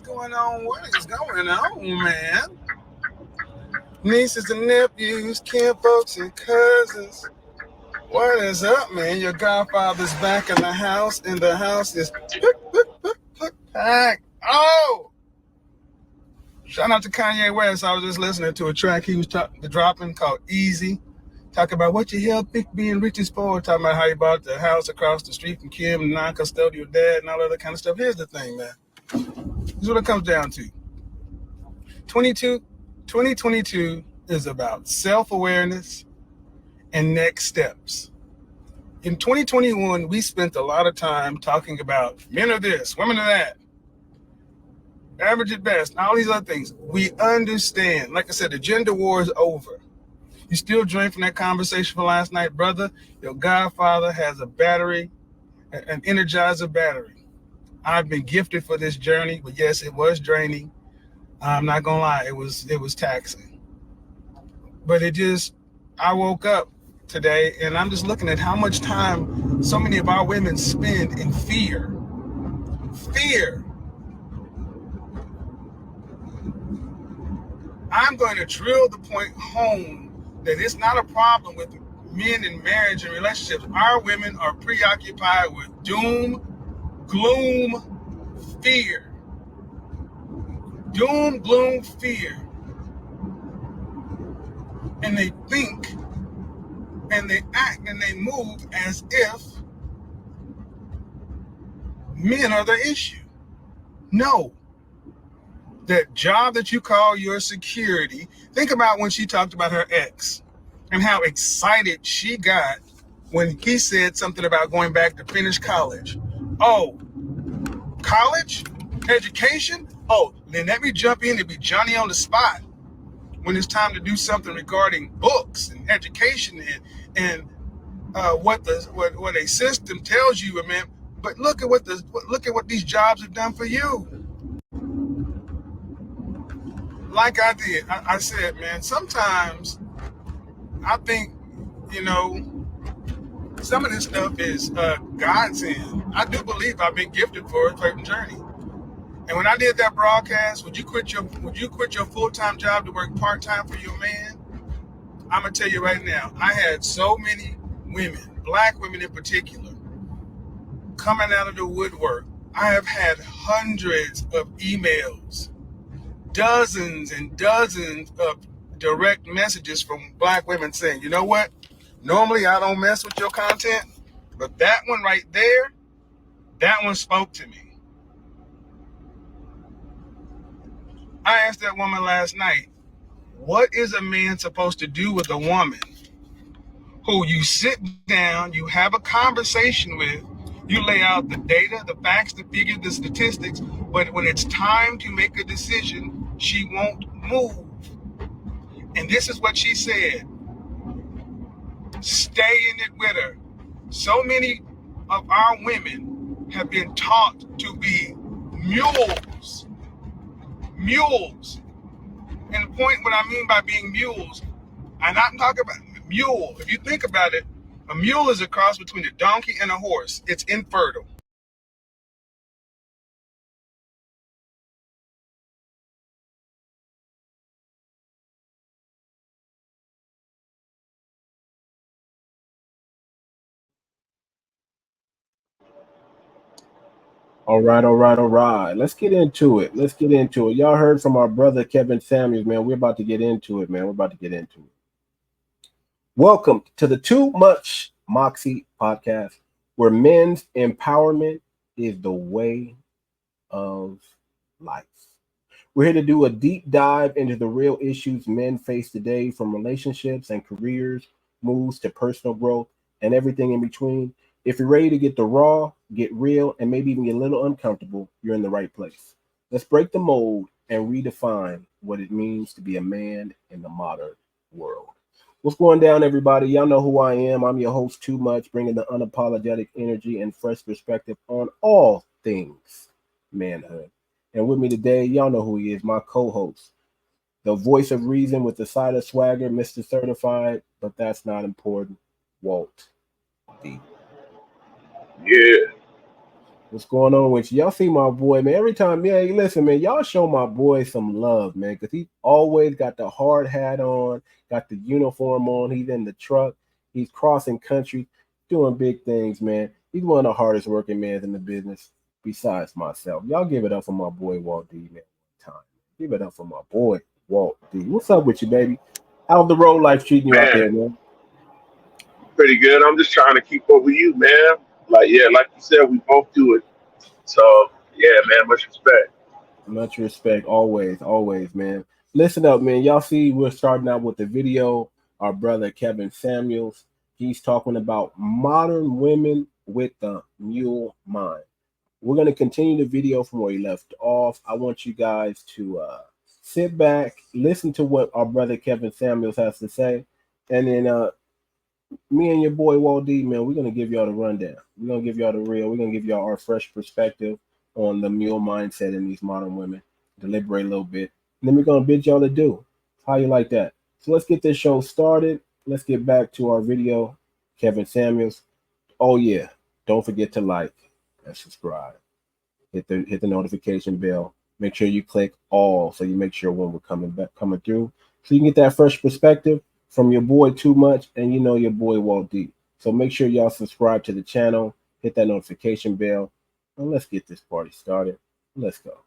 going on? What is going on, man? Nieces and nephews, kin folks and cousins. What is up, man? Your godfather's back in the house, and the house is packed. Oh! Shout out to Kanye West. I was just listening to a track he was dropping called '𝗖𝚗𝚂. Talking about what you hell think being rich is for. Talking about how he bought the house across the street from Kim, non-custodial dad, and all that other kind of stuff. Here's the thing, man. This is what it comes down to. 2022 is about self-awareness and next steps. In 2021, we spent a lot of time talking about men are this, women are that, average at best, all these other things. We understand. Like I said, the gender war is over. You still drink from that conversation from last night, brother? Your godfather has a battery, an Energizer battery. I've been gifted for this journey, but yes, it was draining. I'm not gonna lie, it was taxing. But I woke up today and I'm just looking at how much time so many of our women spend in fear. Fear. I'm going to drill the point home that it's not a problem with men in marriage and relationships. Our women are preoccupied with doom, gloom, fear. Doom, gloom, fear. And they think and they act and they move as if men are the issue. No. That job that you call your security, think about when she talked about her ex and how excited she got when he said something about going back to finish college. Oh, college? Education? Oh, then let me jump in and be Johnny on the spot when it's time to do something regarding books and education and what a system tells you, man. But look at what these jobs have done for you. Like I did, I said, man, sometimes I think, some of this stuff is godsend. I do believe I've been gifted for a certain journey. And when I did that broadcast, would you quit your full-time job to work part-time for your man? I'm gonna tell you right now, I had so many women, black women in particular, coming out of the woodwork. I have had hundreds of emails, dozens and dozens of direct messages from black women saying, you know what? Normally I don't mess with your content, but that one right there, that one spoke to me. I asked that woman last night, what is a man supposed to do with a woman who you sit down, you have a conversation with, you lay out the data, the facts, the figures, the statistics, but when it's time to make a decision, she won't move. And this is what she said. Stay in it with her. So many of our women have been taught to be mules. Mules. And the point, what I mean by being mules, I'm not talking about mule. If you think about it, a mule is a cross between a donkey and a horse. It's infertile. All right, all right, all right. Let's get into it. Let's get into it. Y'all heard from our brother Kevin Samuels, man. We're about to get into it, man. We're about to get into it. Welcome to the Too Much Moxie podcast, where men's empowerment is the way of life. We're here to do a deep dive into the real issues men face today, from relationships and careers, moves to personal growth, and everything in between. If you're ready to get the raw, get real, and maybe even get a little uncomfortable, you're in the right place. Let's break the mold and redefine what it means to be a man in the modern world. What's going down, everybody? Y'all know who I am. I'm your host, Too Much, bringing the unapologetic energy and fresh perspective on all things manhood. And with me today, y'all know who he is, my co-host, the voice of reason with the side of swagger, Mr. Certified, but that's not important, Walt D. Yeah. What's going on with you? Y'all see my boy, man. Every time, yeah, listen, man, y'all show my boy some love, man, because he always got the hard hat on, got the uniform on. He's in the truck. He's crossing country, doing big things, man. He's one of the hardest working men in the business, besides myself. Y'all give it up for my boy, Walt D, man. Time. Give it up for my boy, Walt D. What's up with you, baby? How's the road life treating you out there, man? Pretty good. I'm just trying to keep up with you, man. Like you said, we both do it. So yeah, man, much respect. Much respect, always, man. Listen up, man. Y'all see, we're starting out with the video. Our brother Kevin Samuels, he's talking about modern women with the mule mind. We're going to continue the video from where he left off. I want you guys to sit back, listen to what our brother Kevin Samuels has to say, and then me and your boy Walt D, man, we're going to give y'all the rundown. We're going to give y'all the real. We're going to give y'all our fresh perspective on the mule mindset in these modern women, deliberate a little bit, and then we're going to bid y'all to do. How you like that? So let's get this show started. Let's get back to our video. Kevin Samuels. Oh yeah, don't forget to like and subscribe. Hit the notification bell. Make sure you click all so you make sure when we're coming through, so you can get that fresh perspective from your boy Too Much and your boy Walt D. So make sure y'all subscribe to the channel, hit that notification bell, and let's get this party started. Let's go.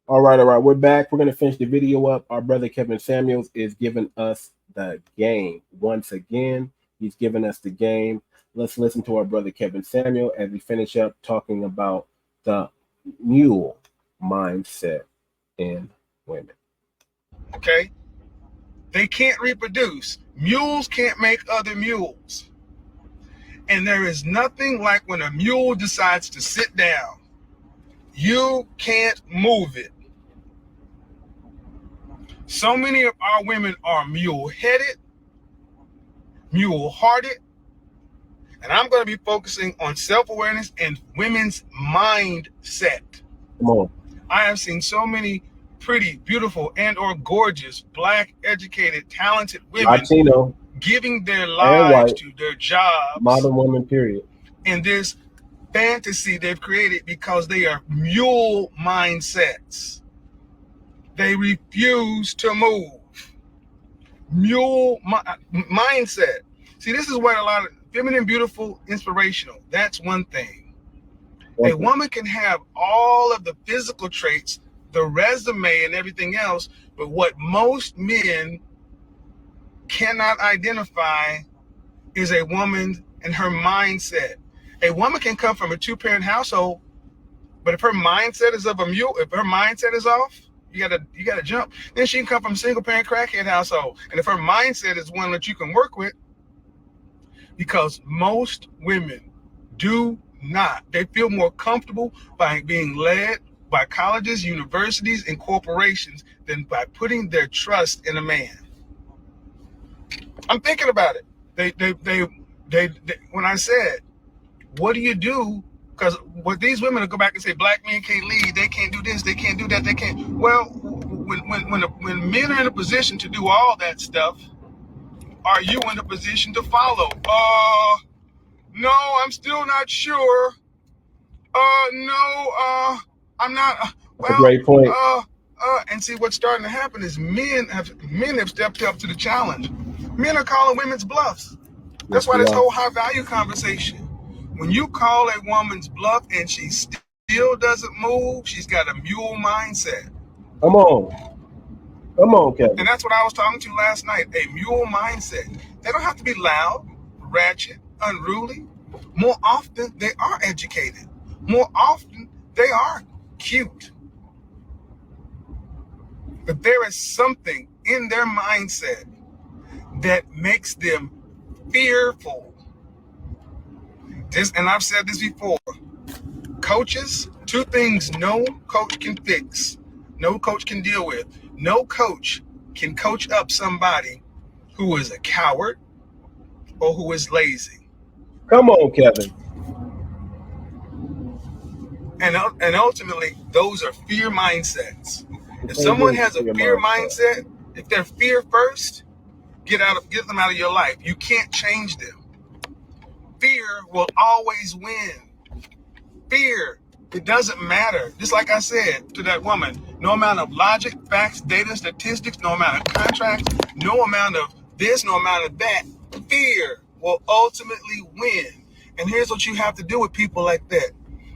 All right. We're back. We're going to finish the video up. Our brother Kevin Samuels is giving us the game. Once again, he's giving us the game. Let's listen to our brother Kevin Samuel as we finish up talking about the mule mindset in women. Okay? They can't reproduce. Mules can't make other mules. And there is nothing like when a mule decides to sit down. You can't move it. So many of our women are mule-headed, mule-hearted, and I'm going to be focusing on self-awareness and women's mindset. Come on. I have seen so many pretty, beautiful, and or gorgeous, Black, educated, talented women Latino, giving their lives to their jobs. Modern women, period. In this fantasy they've created because they are mule mindsets. They refuse to move. Mule mindset. See, this is what a lot of feminine, beautiful, inspirational. That's one thing. A woman can have all of the physical traits, the resume and everything else, but what most men cannot identify is a woman and her mindset. A woman can come from a two-parent household, but if her mindset is of a mule, if her mindset is off, you gotta jump. Then she can come from a single-parent crackhead household, and if her mindset is one that you can work with, because most women do not. They feel more comfortable by being led by colleges, universities, and corporations than by putting their trust in a man. I'm thinking about it. They when I said, what do you do? Because what these women will go back and say, Black men can't lead, they can't do this, they can't do that, they can't. Well, when men are in a position to do all that stuff, are you in a position to follow? No, I'm still not sure. No, I'm not. That's a great point. And see, what's starting to happen is men have stepped up to the challenge. Men are calling women's bluffs. That's why this whole high value conversation. When you call a woman's bluff and she still doesn't move, she's got a mule mindset. Come on, Kevin. And that's what I was talking to last night, a mule mindset. They don't have to be loud, ratchet, unruly. More often, they are educated. More often, they are cute. But there is something in their mindset that makes them fearful. And I've said this before. Coaches, two things no coach can fix, no coach can deal with. No coach can coach up somebody who is a coward or who is lazy. Come on, Kevin. And ultimately, those are fear mindsets. If someone has a Your fear mindset. mindset, if they're fear first, get them out of your life. You can't change them. Fear will always win. Fear, it doesn't matter. Just like I said to that woman, no amount of logic, facts, data, statistics, no amount of contracts, no amount of this, no amount of that, fear will ultimately win. And here's what you have to do with people like that.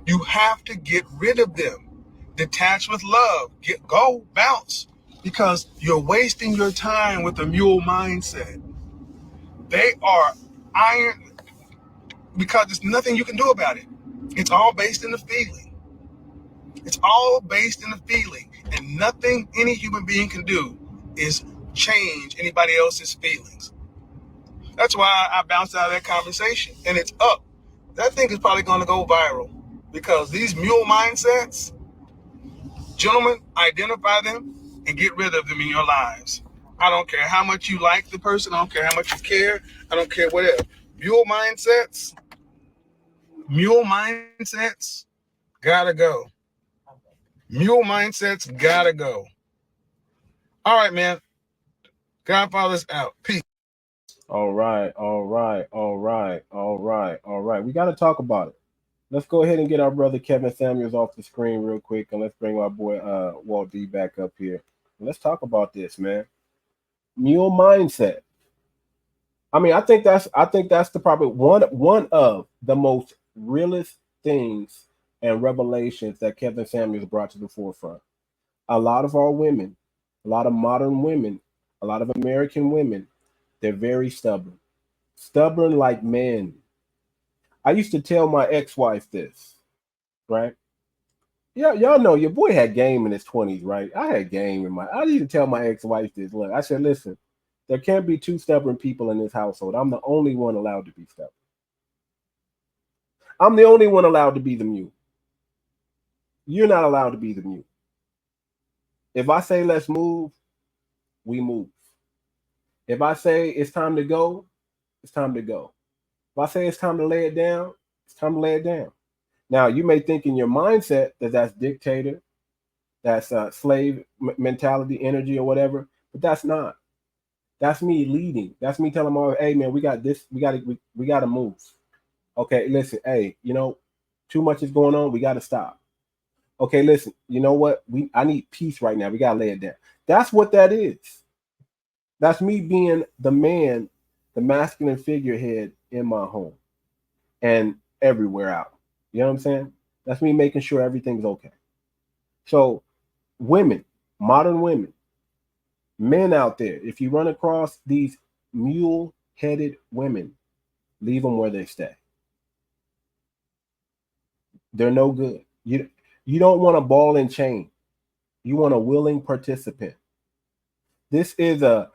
You have to get rid of them. Detach with love. Go, bounce. Because you're wasting your time with a mule mindset. They are iron because there's nothing you can do about it. It's all based in the feeling. It's all based in the feeling. And nothing any human being can do is change anybody else's feelings. That's why I bounced out of that conversation. And it's up. That thing is probably going to go viral. Because these mule mindsets, gentlemen, identify them and get rid of them in your lives. I don't care how much you like the person. I don't care how much you care. I don't care whatever. Mule mindsets, gotta go. Mule mindsets gotta go. All right, man. Godfather's out. Peace. All right. We got to talk about it. Let's go ahead and get our brother Kevin Samuels off the screen real quick, and let's bring our boy Walt D back up here. Let's talk about this, man. Mule mindset. I mean, I think that's the probably one of the most realest things and revelations that Kevin Samuels brought to the forefront. A lot of our women, a lot of modern women, a lot of American women, they're very stubborn like men. I used to tell my ex-wife this, right? Yeah, y'all know your boy had game in his 20s, right? I had game I used to tell my ex-wife this. Look, I said, listen, there can't be two stubborn people in this household. I'm the only one allowed to be stubborn. I'm the only one allowed to be the mute. You're not allowed to be the mute. If I say let's move, we move. If I say it's time to go, it's time to go. If I say it's time to lay it down, it's time to lay it down. Now, you may think in your mindset that that's dictator, that's slave mentality, energy, or whatever, but that's not. That's me leading. That's me telling them, hey, man, we got this. We got to move. Okay, listen, hey, too much is going on. We got to stop. Okay, listen, you know what? I need peace right now. We got to lay it down. That's what that is. That's me being the man, the masculine figurehead in my home and everywhere out. You know what I'm saying? That's me making sure everything's okay. So women, modern women, men out there, if you run across these mule-headed women, leave them where they stay. They're no good. You don't want a ball and chain. You want a willing participant. This is a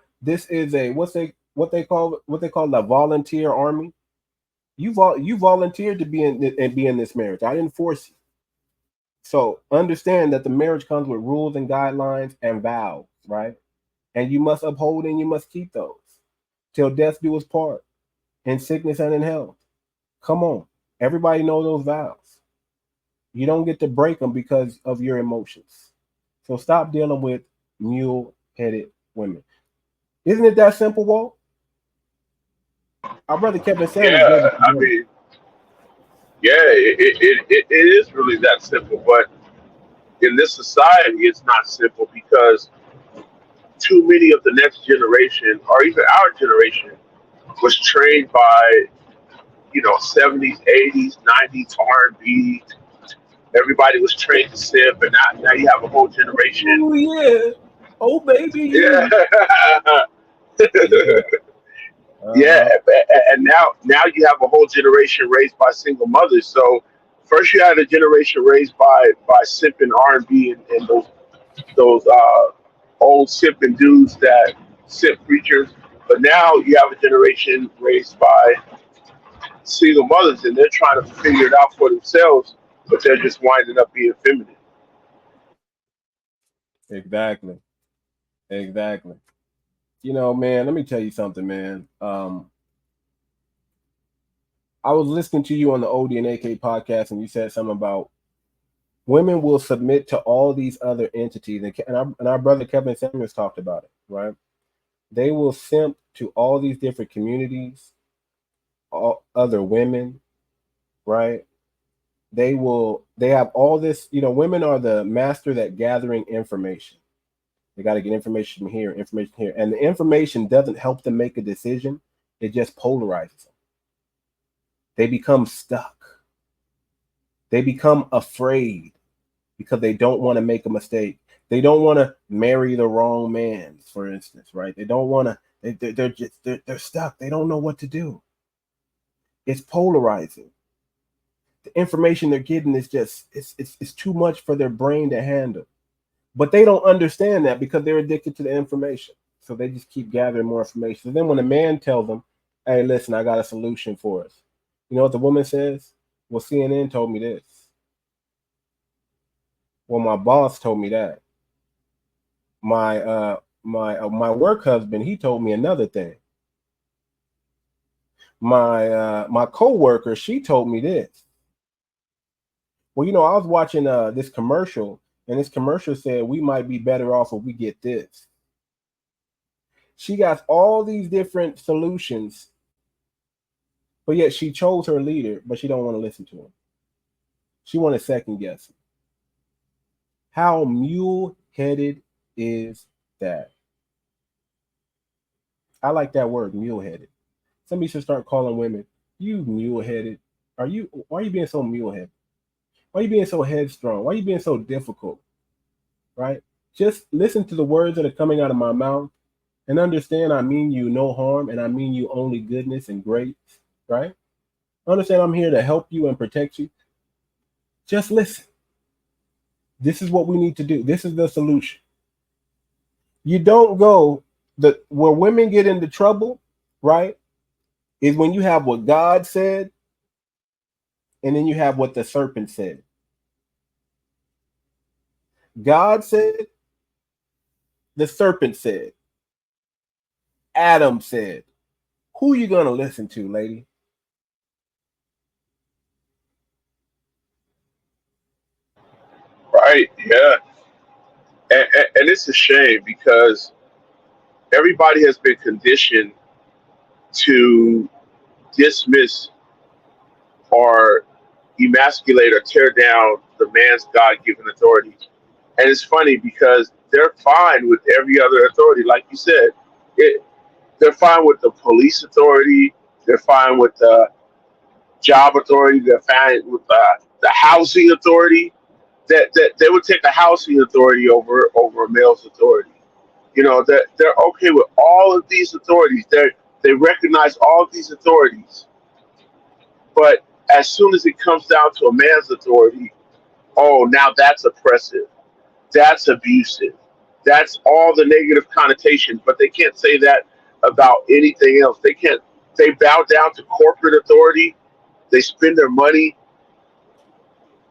what they call the volunteer army. You volunteered to be in this marriage. I didn't force you. So understand that the marriage comes with rules and guidelines and vows, right? And you must uphold and you must keep those till death do us part, in sickness and in health. Come on, everybody know those vows. You don't get to break them because of your emotions. So stop dealing with mule-headed women. Isn't it that simple, Walt? Our brother Kevin Samuels. Yeah, I mean, it is really that simple. But in this society, it's not simple because too many of the next generation, or even our generation, was trained by 70s, 80s, 90s R&B. Everybody was trained to simp, and now you have a whole generation. Oh yeah, oh baby. Yeah. Yeah, and now you have a whole generation raised by single mothers. So first you had a generation raised by simping R&B and those old simping dudes that simp preachers, but now you have a generation raised by single mothers, and they're trying to figure it out for themselves, but they're just winding up being feminine. Exactly. Man, let me tell you something, man. I was listening to you on the OD and AK podcast, and you said something about Women will submit to all these other entities, and our brother Kevin Samuels talked about it, right? They will simp to all these different communities, all other women, right? They have all this, women are the master at gathering information. They got to get information here, and the information doesn't help them make a decision. It just polarizes them. They become stuck. They become afraid because they don't want to make a mistake. They don't want to marry the wrong man, for instance, right? They don't want to. They're stuck. They don't know what to do. It's polarizing. The information they're getting is just it's too much for their brain to handle. But they don't understand that because they're addicted to the information. So they just keep gathering more information. So then when a man tells them, hey, listen, I got a solution for us. You know what the woman says? Well, CNN told me this. Well, my boss told me that. My work husband, he told me another thing. My coworker, she told me this. Well, I was watching this commercial, and this commercial said we might be better off if we get this. She got all these different solutions, but yet she chose her leader, but she don't want to listen to him. She want to second guess him. How mule-headed is that? I like that word, mule-headed. Somebody should start calling women, you mule-headed. Why are you being so mule-headed? Why are you being so headstrong? Why are you being so difficult? Right? Just listen to the words that are coming out of my mouth and understand I mean you no harm and I mean you only goodness and grace, right? Understand I'm here to help you and protect you. Just listen. This is what we need to do. This is the solution. You don't go where women get into trouble, right? Is when you have what God said and then you have what the serpent said. God said, the serpent said, Adam said. Who you gonna listen to, lady? Right, yeah. And it's a shame because everybody has been conditioned to dismiss or emasculate or tear down the man's God-given authority. And it's funny because they're fine with every other authority. Like you said, they're fine with the police authority. They're fine with the job authority. They're fine with the housing authority. That they would take a housing authority over a male's authority. That they're okay with all of these authorities. They recognize all of these authorities. But as soon as it comes down to a man's authority, oh, now that's oppressive. That's abusive. That's all the negative connotations, but they can't say that about anything else. They can't. They bow down to corporate authority. They spend their money,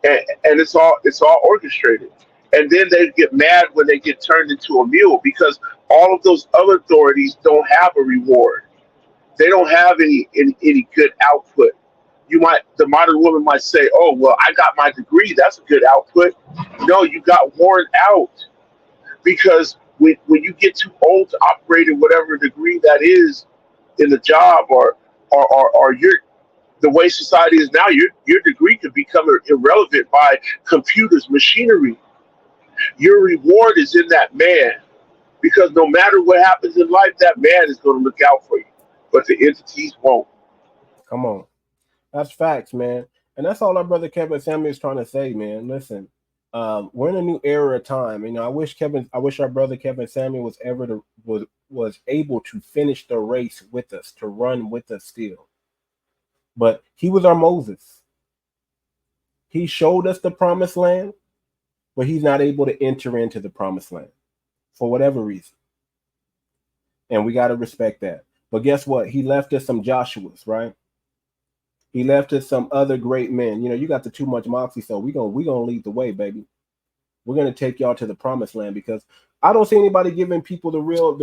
and it's all orchestrated. And then they get mad when they get turned into a mule because all of those other authorities don't have a reward. They don't have any good output. The modern woman might say, "Oh, well, I got my degree. That's a good output." No, you got worn out. Because when you get too old to operate in whatever degree that is in the job or the way society is now, your degree could become irrelevant by computers, machinery. Your reward is in that man because no matter what happens in life, that man is going to look out for you, but the entities won't. Come on. That's facts, man. And that's all our brother Kevin Samuels is trying to say, man. Listen, we're in a new era of time. I wish our brother Kevin Samuel was able to finish the race with us, to run with us still. But he was our Moses. He showed us the promised land, but he's not able to enter into the promised land for whatever reason. And we got to respect that. But guess what? He left us some Joshuas, right? He left us some other great men. You got the Too Much Moxie, so we're gonna lead the way, baby. We're gonna take y'all to the promised land because I don't see anybody giving people the real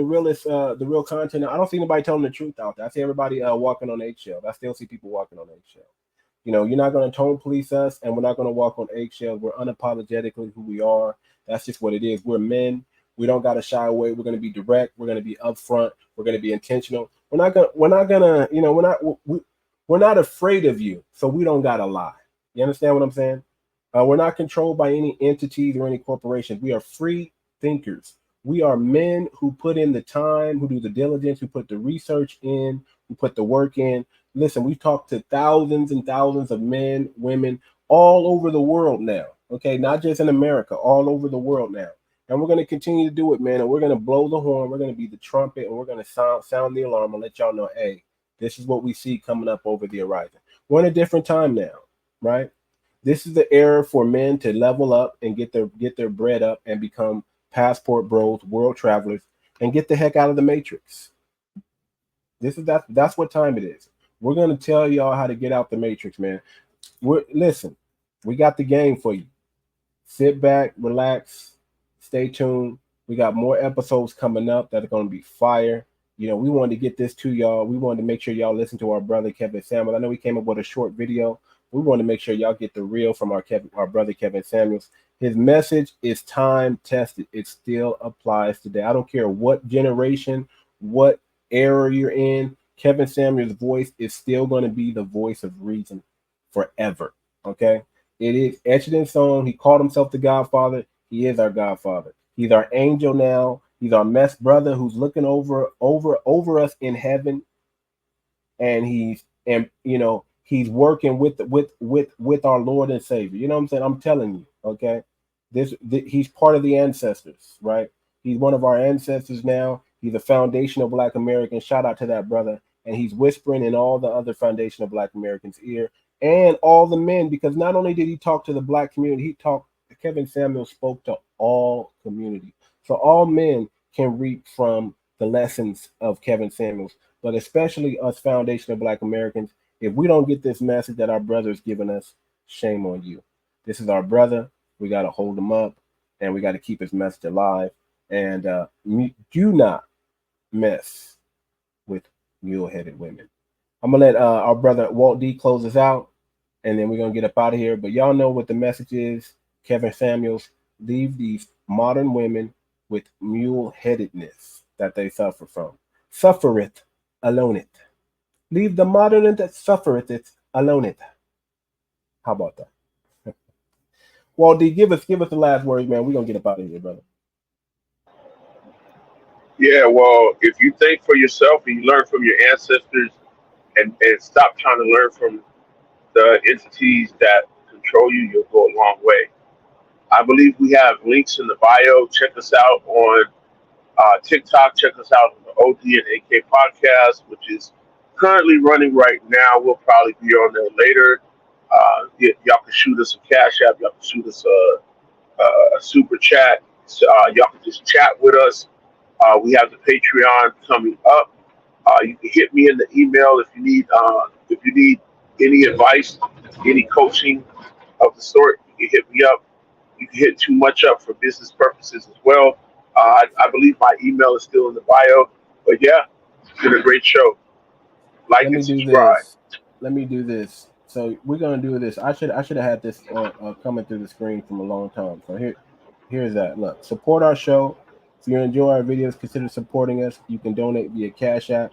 content. I don't see anybody telling the truth out there. I see everybody walking on eggshells. I still see people walking on eggshells. You know, you're not going to tone police us, and we're not going to walk on eggshells. We're unapologetically who we are. That's just what it is. We're men. We don't got to shy away. We're going to be direct. We're going to be upfront. We're going to be intentional. We're not gonna, you know, we're not afraid of you, so we don't got to lie. You understand what I'm saying? We're not controlled by any entities or any corporations. We are free thinkers. We are men who put in the time, who do the diligence, who put the research in, who put the work in. Listen, we've talked to thousands and thousands of men, women all over the world now. Okay, not just in America, all over the world now. And we're going to continue to do it, man. And we're going to blow the horn. We're going to be the trumpet, and we're going to sound the alarm and let y'all know, hey, this is what we see coming up over the horizon. We're in a different time now, right? This is the era for men to level up and get their bread up and become passport bros, world travelers, and get the heck out of the matrix. That's what time it is. We're gonna tell y'all how to get out the matrix, man. Listen, we got the game for you. Sit back, relax, stay tuned. We got more episodes coming up that are gonna be fire. You know, we wanted to get this to y'all. We wanted to make sure y'all listen to our brother Kevin Samuels. I know we came up with a short video. We want to make sure y'all get the real from our brother Kevin Samuels. His message is time tested. It still applies today. I don't care what generation, what era you're in. Kevin Samuels' voice is still going to be the voice of reason forever. Okay, it is etched in stone. He called himself the Godfather. He is our Godfather. He's our angel now. He's our mess brother who's looking over us in heaven, and he's working with our Lord and Savior. You know what I'm saying? I'm telling you, okay? He's part of the ancestors, right? He's one of our ancestors now. He's a foundational Black American. Shout out to that brother. And he's whispering in all the other foundational Black Americans' ear and all the men, because not only did he talk to the Black community, Kevin Samuels spoke to all community. So all men can reap from the lessons of Kevin Samuels, but especially us foundational Black Americans. If we don't get this message that our brother is giving us, shame on you. This is our brother. We got to hold him up, and we got to keep his message alive. And do not mess with mule-headed women. I'm going to let our brother Walt D close us out, and then we're going to get up out of here. But y'all know what the message is. Kevin Samuels, leave these modern women with mule-headedness that they suffer from. Suffereth alone it. Leave the modern that suffereth it alone it. How about that? Walt D, give us the last words, man. We're gonna get up out of here, brother. Yeah, well, if you think for yourself and you learn from your ancestors and stop trying to learn from the entities that control you, you'll go a long way. I believe we have links in the bio. Check us out on TikTok. Check us out on the OD and AK podcast, which is currently running right now. We'll probably be on there later. Y'all can shoot us a cash app. Y'all can shoot us a super chat. Y'all can just chat with us. We have the Patreon coming up. You can hit me in the email if you need any advice, any coaching of the sort. You can hit me up. You can hit Too Much up for business purposes as well. I believe my email is still in the bio. But yeah, it's been a great show. Like and subscribe. Let me do this. So we're gonna do this. I should have had this coming through the screen from a long time. So here's that. Look, support our show. If you enjoy our videos, consider supporting us. You can donate via Cash App,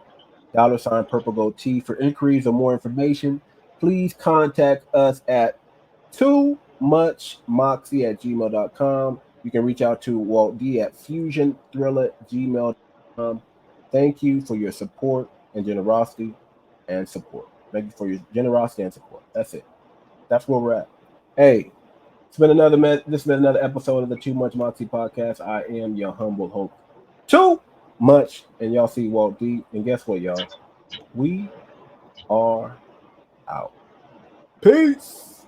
$PurpleGoldT. For inquiries or more information, please contact us at Too Much Moxie at gmail.com. You can reach out to Walt D at fusionthriller@gmail.com. Thank you for your support and generosity and support. Thank you for your generosity and support. That's it. That's where we're at. Hey, this has been another episode of the Too Much Moxie podcast. I am your humble host. Too much. And y'all see Walt D. And guess what, y'all? We are out. Peace.